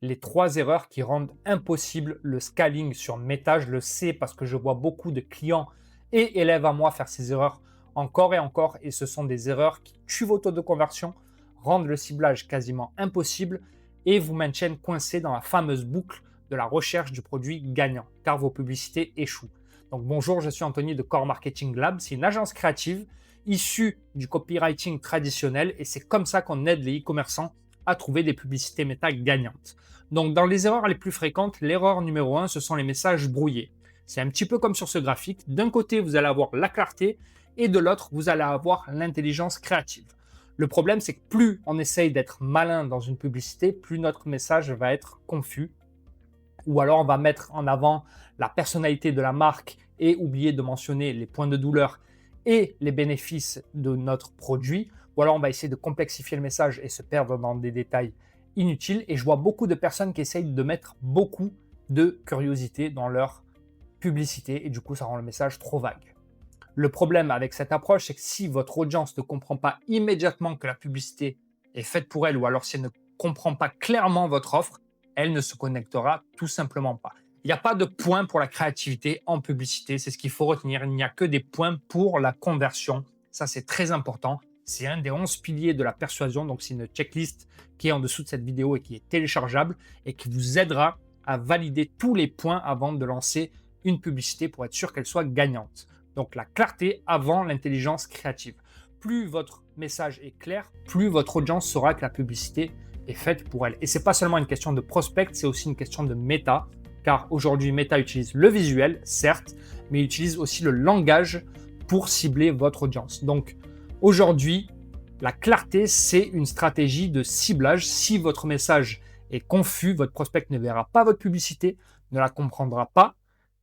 les 3 erreurs qui rendent impossible le scaling sur Meta. Je le sais parce que je vois beaucoup de clients et élèves à moi faire ces erreurs encore et encore. Et ce sont des erreurs qui tuent vos taux de conversion, rendent le ciblage quasiment impossible et vous maintiennent coincé dans la fameuse boucle de la recherche du produit gagnant, car vos publicités échouent. Donc bonjour, je suis Anthony de Core Marketing Lab. C'est une agence créative issue du copywriting traditionnel et c'est comme ça qu'on aide les e-commerçants à trouver des publicités méta gagnantes. Donc dans les erreurs les plus fréquentes, l'erreur numéro 1, ce sont les messages brouillés. C'est un petit peu comme sur ce graphique. D'un côté, vous allez avoir la clarté et de l'autre, vous allez avoir l'intelligence créative. Le problème, c'est que plus on essaye d'être malin dans une publicité, plus notre message va être confus. Ou alors, on va mettre en avant la personnalité de la marque et oublier de mentionner les points de douleur et les bénéfices de notre produit. Ou alors, on va essayer de complexifier le message et se perdre dans des détails inutiles. Et je vois beaucoup de personnes qui essayent de mettre beaucoup de curiosité dans leur publicité et du coup, ça rend le message trop vague. Le problème avec cette approche, c'est que si votre audience ne comprend pas immédiatement que la publicité est faite pour elle, ou alors si elle ne comprend pas clairement votre offre, elle ne se connectera tout simplement pas. Il n'y a pas de points pour la créativité en publicité, c'est ce qu'il faut retenir. Il n'y a que des points pour la conversion. Ça, c'est très important. C'est un des 11 piliers de la persuasion. Donc, c'est une checklist qui est en dessous de cette vidéo et qui est téléchargeable et qui vous aidera à valider tous les points avant de lancer une publicité pour être sûr qu'elle soit gagnante. Donc, la clarté avant l'intelligence créative. Plus votre message est clair, plus votre audience saura que la publicité est faite pour elle. Et ce n'est pas seulement une question de prospect, c'est aussi une question de méta, car aujourd'hui, Meta utilise le visuel, certes, mais il utilise aussi le langage pour cibler votre audience. Donc, aujourd'hui, la clarté, c'est une stratégie de ciblage. Si votre message est confus, votre prospect ne verra pas votre publicité, ne la comprendra pas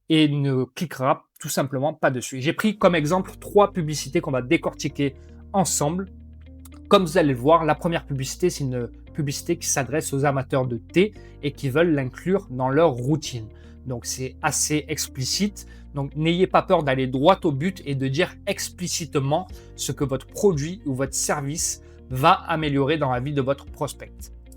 et ne cliquera tout simplement pas dessus. J'ai pris comme exemple 3 publicités qu'on va décortiquer ensemble. Comme vous allez le voir, la première publicité, c'est une publicité qui s'adresse aux amateurs de thé et qui veulent l'inclure dans leur routine. Donc, c'est assez explicite. Donc, n'ayez pas peur d'aller droit au but et de dire explicitement ce que votre produit ou votre service va améliorer dans la vie de votre prospect.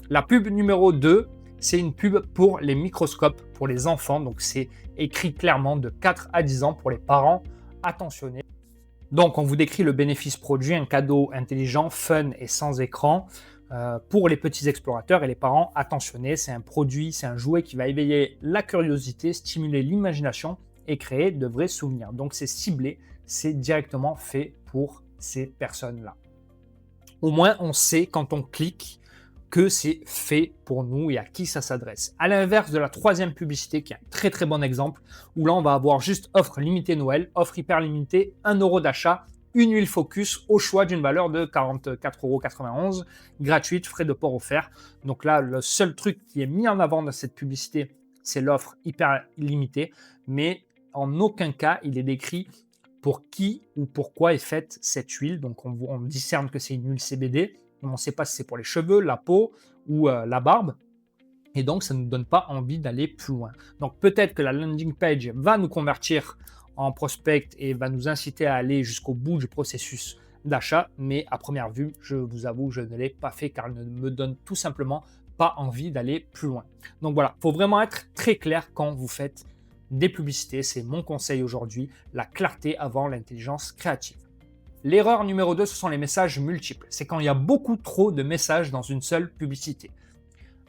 La pub numéro 2, c'est une pub pour les microscopes pour les enfants. Donc, c'est écrit clairement de 4 à 10 ans pour les parents attentionnés. Donc, on vous décrit le bénéfice produit, un cadeau intelligent, fun et sans écran pour les petits explorateurs et les parents attentionnés. C'est un produit, c'est un jouet qui va éveiller la curiosité, stimuler l'imagination et créer de vrais souvenirs. Donc, c'est ciblé, c'est directement fait pour ces personnes-là. Au moins, on sait quand on clique que c'est fait pour nous et à qui ça s'adresse. À l'inverse de la troisième publicité, qui est un très très bon exemple, où là on va avoir juste offre limitée Noël, offre hyper limitée, 1 euro d'achat, une huile focus au choix d'une valeur de 44,91 €, gratuite, frais de port offerts. Donc là, le seul truc qui est mis en avant dans cette publicité, c'est l'offre hyper limitée, mais en aucun cas il est décrit pour qui ou pourquoi est faite cette huile. Donc on discerne que c'est une huile CBD. On ne sait pas si c'est pour les cheveux, la peau ou la barbe. Et donc, ça ne nous donne pas envie d'aller plus loin. Donc, peut-être que la landing page va nous convertir en prospect et va nous inciter à aller jusqu'au bout du processus d'achat. Mais à première vue, je vous avoue, je ne l'ai pas fait car elle ne me donne tout simplement pas envie d'aller plus loin. Donc voilà, il faut vraiment être très clair quand vous faites des publicités. C'est mon conseil aujourd'hui, la clarté avant l'intelligence créative. L'erreur numéro 2, ce sont les messages multiples. C'est quand il y a beaucoup trop de messages dans une seule publicité.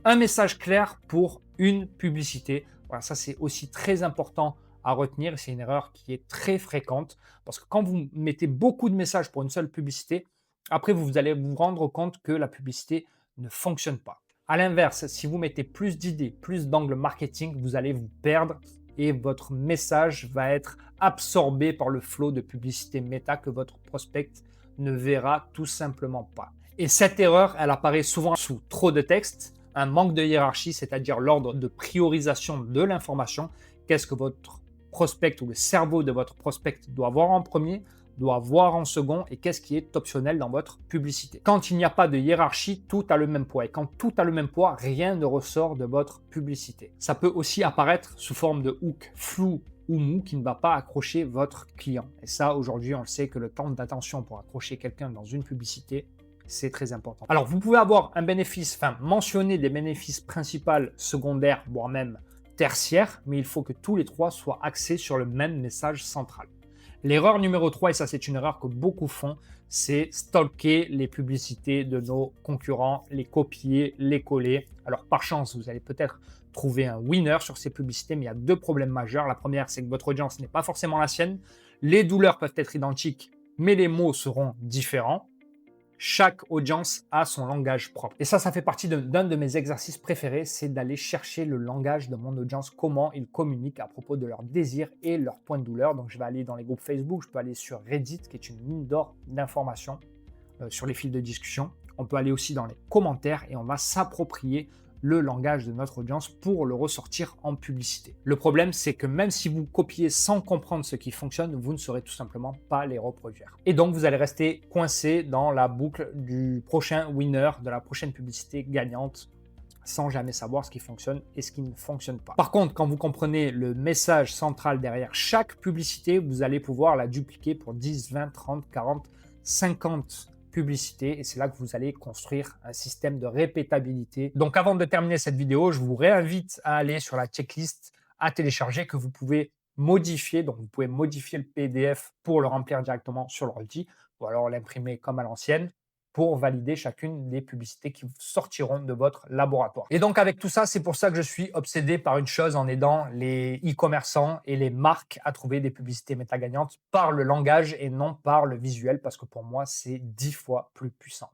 Un message clair pour une publicité. Voilà, ça, c'est aussi très important à retenir. C'est une erreur qui est très fréquente parce que quand vous mettez beaucoup de messages pour une seule publicité, après, vous allez vous rendre compte que la publicité ne fonctionne pas. À l'inverse, si vous mettez plus d'idées, plus d'angles marketing, vous allez vous perdre et votre message va être absorbé par le flot de publicité méta que votre prospect ne verra tout simplement pas. Et cette erreur, elle apparaît souvent sous trop de texte, un manque de hiérarchie, c'est-à-dire l'ordre de priorisation de l'information. Qu'est-ce que votre prospect ou le cerveau de votre prospect doit voir en premier, doit voir en second et qu'est-ce qui est optionnel dans votre publicité. Quand il n'y a pas de hiérarchie, tout a le même poids. Et quand tout a le même poids, rien ne ressort de votre publicité. Ça peut aussi apparaître sous forme de hook flou ou mou qui ne va pas accrocher votre client. Et ça, aujourd'hui, on le sait que le temps d'attention pour accrocher quelqu'un dans une publicité, c'est très important. Alors, vous pouvez avoir un bénéfice, enfin, mentionner des bénéfices principaux, secondaires, voire même tertiaires, mais il faut que tous les trois soient axés sur le même message central. L'erreur numéro 3, et ça c'est une erreur que beaucoup font, c'est stalker les publicités de nos concurrents, les copier, les coller. Alors par chance, vous allez peut-être trouver un winner sur ces publicités, mais il y a deux problèmes majeurs. La première, c'est que votre audience n'est pas forcément la sienne. Les douleurs peuvent être identiques, mais les mots seront différents. Chaque audience a son langage propre. Et ça fait partie d'un de mes exercices préférés, c'est d'aller chercher le langage de mon audience, comment ils communiquent à propos de leurs désirs et leurs points de douleur. Donc je vais aller dans les groupes Facebook, je peux aller sur Reddit, qui est une mine d'or d'informations sur les fils de discussion. On peut aller aussi dans les commentaires et on va s'approprier le langage de notre audience pour le ressortir en publicité. Le problème, c'est que même si vous copiez sans comprendre ce qui fonctionne, vous ne saurez tout simplement pas les reproduire. Et donc, vous allez rester coincé dans la boucle du prochain winner, de la prochaine publicité gagnante, sans jamais savoir ce qui fonctionne et ce qui ne fonctionne pas. Par contre, quand vous comprenez le message central derrière chaque publicité, vous allez pouvoir la dupliquer pour 10, 20, 30, 40, 50 publicité et c'est là que vous allez construire un système de répétabilité. Donc avant de terminer cette vidéo, je vous réinvite à aller sur la checklist à télécharger que vous pouvez modifier. Donc vous pouvez modifier le PDF pour le remplir directement sur l'ordi ou alors l'imprimer comme à l'ancienne pour valider chacune des publicités qui sortiront de votre laboratoire. Et donc avec tout ça, c'est pour ça que je suis obsédé par une chose en aidant les e-commerçants et les marques à trouver des publicités méta gagnantes par le langage et non par le visuel, parce que pour moi, c'est 10 fois plus puissant.